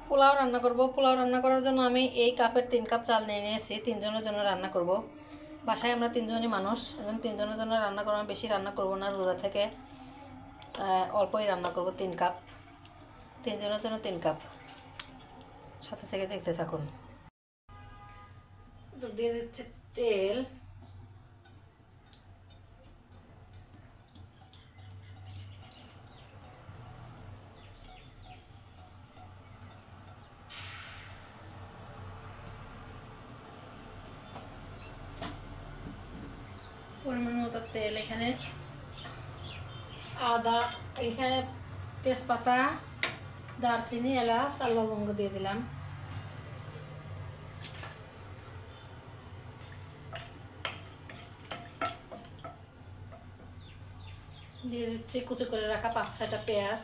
পোলাও রান্না করব। পোলাও রান্না করার জন্য আমি এই কাপের 3 কাপ চাল নিয়ে নিয়েছি। 3 জনের জন্য রান্না করব। বাসায় আমরা 3 জনই মানুষ, এখন 3 জনের জন্য রান্না করব। বেশি রান্না করব না, রোজা থেকে অল্পই রান্না করব। 3 কাপ, 3 জনের জন্য 3 কাপ। সাথে থেকে দেখতে থাকুন। তো দিয়ে দিচ্ছে তেল, পরিমাণ মতো তেল। এখানে আদা, এখানে তেজপাতা, দারচিনি, এলাচ আর লবঙ্গ দিয়ে দিলাম। দিয়ে দিচ্ছি কুচি করে রাখা 5-6টা পেঁয়াজ।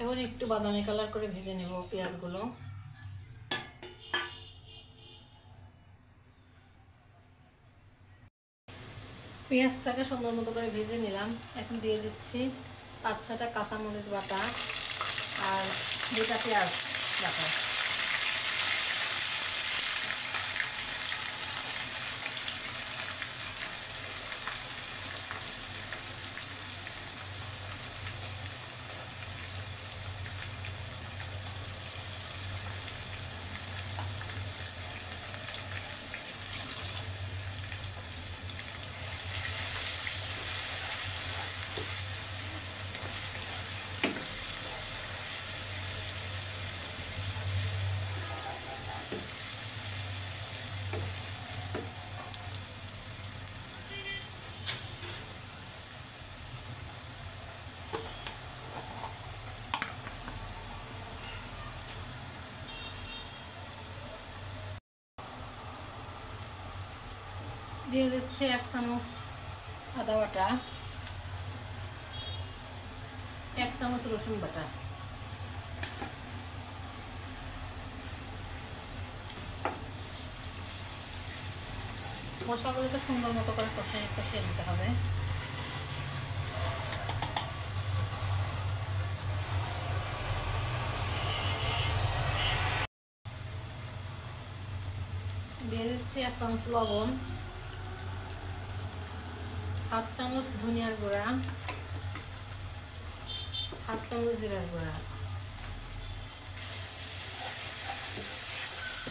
এখন একটু বাদামি কালার করে ভেজে নেব পেঁয়াজগুলো। পেঁয়াজটাকে সুন্দর মতো করে ভেজে নিলাম। এখন দিয়ে দিচ্ছি 5-6টা কাঁচামরিচ বাটা আর 2টা পেঁয়াজ বাটা। দিয়ে দিচ্ছি 1 চামচ আদা বাটা, 1 চামচ রসুন বাটা। মশলাগুলোকে সুন্দর মতো করে কষিয়ে নিতে হবে। দিয়ে দিচ্ছি 1 চামচ লবণ, 1/2 চামচ ধনিয়ার গুঁড়া, 1/2 চামচ জিরার গুঁড়া।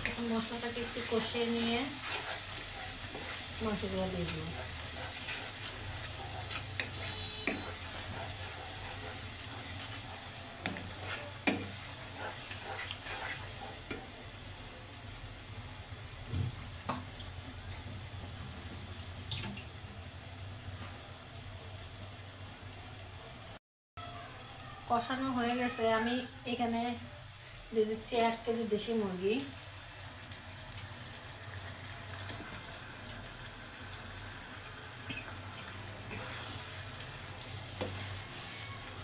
এখন মশলাটাকে একটু কষিয়ে নিয়ে মাংসগুলো দিয়ে দিব। কষানো হয়ে গেছে। আমি এখানে দিয়ে দিচ্ছি 1 কেজি দেশি মুরগি।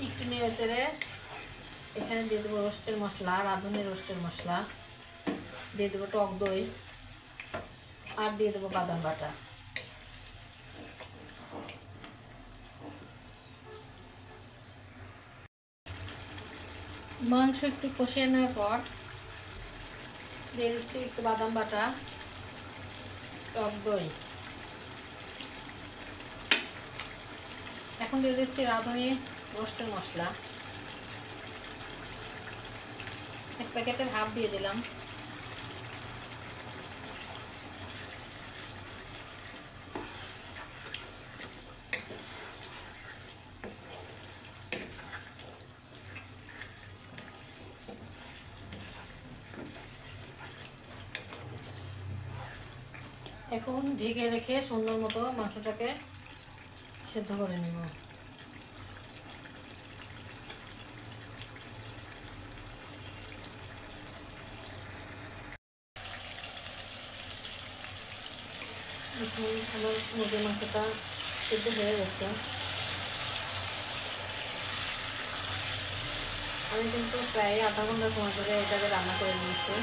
একটু নেড়ে চেড়ে এখানে দিয়ে দেবো রোস্টের মশলা, রাঁধুনি রোস্টের মশলা, দিয়ে দেবো টক দই আর দিয়ে দেবো বাদাম বাটা। মাংস একটু কষিয়ে নেওয়ার পর দিয়ে দিচ্ছি একটু বাদাম বাটা, টক দই। এখন দিয়ে দিচ্ছি রাঁধুনি রোস্টের মশলা, 1 প্যাকেটের হাফ দিয়ে দিলাম। এখন ঢেকে রেখে সুন্দর মতো মাংসটাকে সেদ্ধ করে নেব। আমার মুরগির মাংসটা সেদ্ধ হয়ে গেছে। আমি কিন্তু প্রায় আধা ঘন্টা সময় ধরে এটাকে রান্না করে নিয়েছি।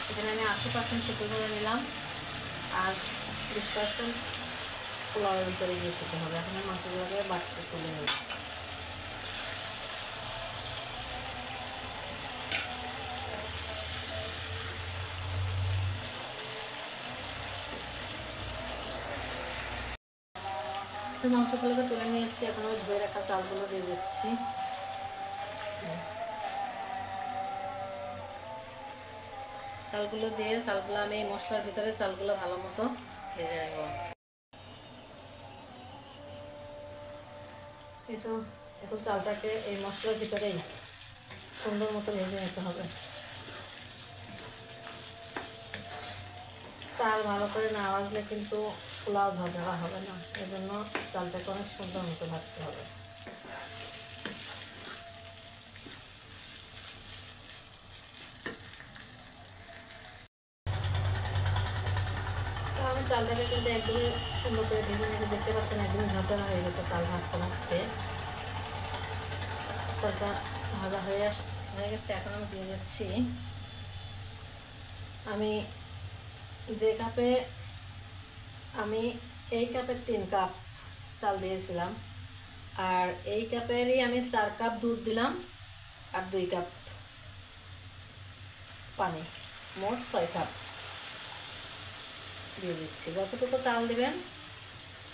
এখানে আমি 80% সেদ্ধ করে নিলাম আর 20% পোলাওয়ের ভিতরে দিয়ে খেতে হবে। এখন মাংসগুলোকে বাড়তে তুলে নেব। মাংসগুলোকে তুলে নিয়েছি, এখন আমি ধুয়ে রাখা চালগুলো দিয়ে দিচ্ছি। চালগুলো দিয়ে চালগুলো আমি মশলার ভিতরে চালগুলো ভালো মতো ভেজে নেব। তো এখন চালটাকে এই মশলার ভিতরেই সুন্দর মতো ভেজে নিতে হবে। চাল ভালো করে না ভাজলে কিন্তু পোলাও ঝরঝরা হবে না, এজন্য চালটাকে অনেক সুন্দর মতো ভাজতে হবে। আমি চালটাকে কিন্তু একদমই সুন্দর করে ভেজে নিয়ে দেখতে পাচ্ছেন একদমই ঝরঝরা হয়ে গেছে। চাল ভাজতে ভাজতে চালটা ভাজা হয়ে গেছে। এখন আমি দিয়ে দিচ্ছি, আমি যে কাপে আমি এই কাপের 3 কাপ চাল দিয়েছিলাম, আর এই কাপেরই আমি 4 কাপ দুধ দিলাম আর 2 কাপ পানি, মোট 6 কাপ দিয়ে দিচ্ছি। যতটুকু চাল দেবেন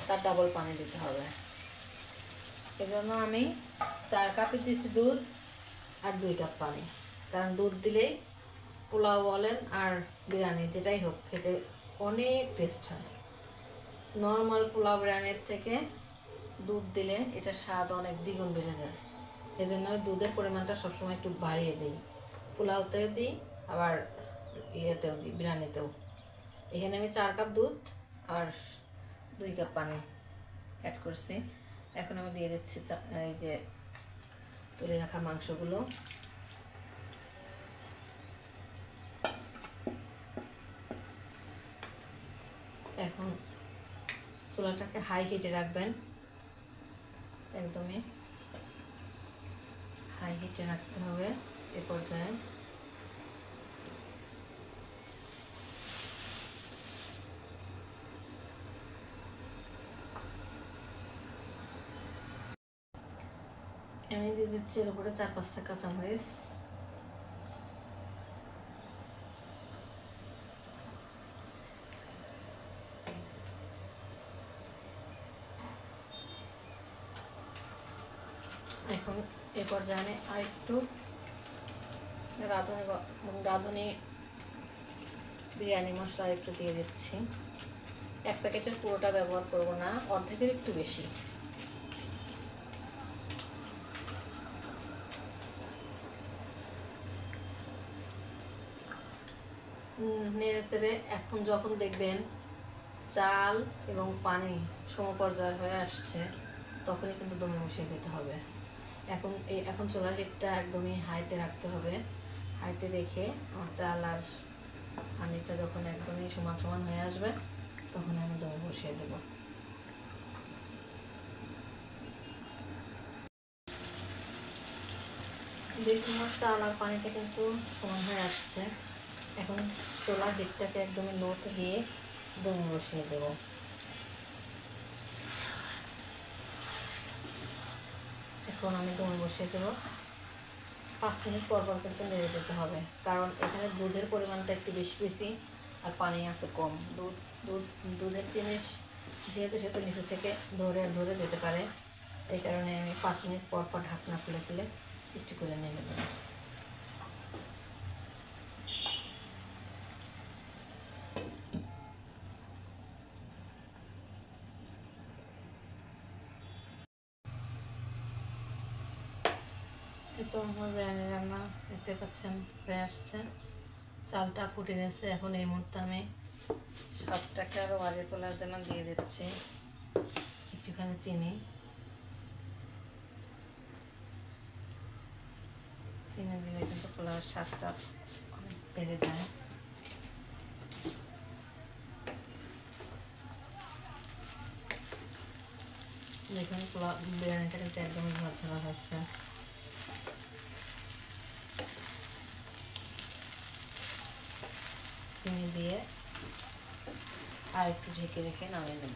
তার ডাবল পানি দিতে হবে। এজন্য আমি 4 কাপই দিচ্ছি দুধ আর 2 কাপ পানি, কারণ দুধ দিলেই পোলাও বলেন আর বিরিয়ানি যেটাই হোক খেতে অনেক টেস্ট হয়। নর্মাল পোলাও বিরিয়ানির থেকে দুধ দিলে এটা স্বাদ অনেক দ্বিগুণ বেড়ে যায়। এজন্য দুধের পরিমাণটা সবসময় একটু বাড়িয়ে দিই, পোলাওতেও দিই আবার ইয়েতেও দিই, বিরিয়ানিতেও। এখানে আমি 4 কাপ দুধ আর 2 কাপ পানি অ্যাড করছি। এখন আমি দিয়ে দিচ্ছি এই যে তুলে রাখা মাংসগুলো। এখন চুলাটাকে হাই হিটে রাখবেন, একদমই হাই হিটে রাখতে হবে। এ পর্যায়ে আমি দিয়ে দিচ্ছি এর উপরে 4-5টা কাঁচামরিচ। এখন এ পর্যায়ে আমি আরেকটু রাঁধুনি বিরিয়ানি মশলা একটু দিয়ে দিচ্ছি। 1 প্যাকেটের পুরোটা ব্যবহার করব না, অর্ধেকের একটু বেশি। নেড়ে চেড়ে এখন যখন দেখবেন চাল এবং পানি সমপর্যায় হয়ে আসছে, তখনই কিন্তু দমে বসিয়ে দিতে হবে। এখন চুলার হিটটা একদমই হাইতে রাখতে হবে। হাইতে রেখে আমার চাল আর পানিটা যখন একদমই সমান সমান হয়ে আসবে, তখন আমি দমে বসিয়ে দেব। দেখুন আমার চাল আর পানিটা কিন্তু সমান হয়ে আসছে। এখন চুলার হিটটাকে একদমই লোতে দিয়ে দমে বসিয়ে দেব। এখন আমি দমে বসিয়ে দেবো। 5 মিনিট পর পর কিন্তু নেড়ে দিতে হবে, কারণ এখানে দুধের পরিমাণটা একটু বেশি আর পানি আছে কম। দুধের জিনিস যেহেতু সেহেতু নিচে থেকে ধরে যেতে পারে, এই কারণে আমি 5 মিনিট পর পর ঢাকনা খুলে একটু করে নেড়ে দেবো। তো আমার বিরিয়ানি রান্না দেখতে পাচ্ছেন হয়ে আসছে, চালটা ফুটে গেছে। এখন এই মুহূর্তে আমি স্বাদটাকে আরও বাড়িয়ে তোলার জন্য দিয়ে দিচ্ছি একটুখানি চিনি। চিনি দিলে কিন্তু পোলাওয়ের স্বাদটা অনেক বেড়ে যায়। দেখুন পোলাও বিরিয়ানিটা কিন্তু একদমই ঝরঝরা হচ্ছে। চিনি দিয়ে আর একটু ঢেকে রেখে নামিয়ে নেব।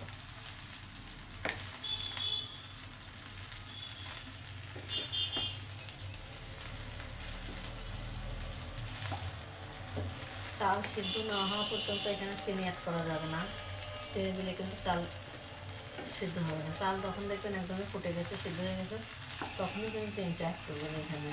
চাল সিদ্ধ না হওয়া পর্যন্ত এখানে চিনি অ্যাড করা যাবে না। চিনি দিলে কিন্তু চাল সিদ্ধ হবে না। চাল তখন দেখবেন একদমই ফুটে গেছে, সিদ্ধ হয়ে গেছে, তখনই কিন্তু চিনিটা অ্যাড করবেন এখানে।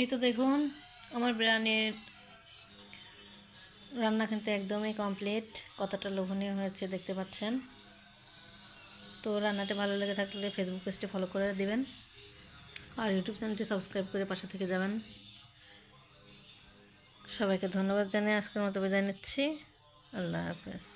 এই তো দেখুন আমার বিরিয়ানির রান্না কিন্তু একদমই কমপ্লিট। কতটা লোভনীয় হয়েছে দেখতে পাচ্ছেন। তো রান্নাটা ভালো লেগে থাকলে ফেসবুক পেজটি ফলো করে দিবেন, আর ইউটিউব চ্যানেলটি সাবস্ক্রাইব করে পাশে থেকে যাবেন। সবাইকে ধন্যবাদ জানিয়ে আজকের মতো বিদায় নিচ্ছি। আল্লাহ হাফেজ।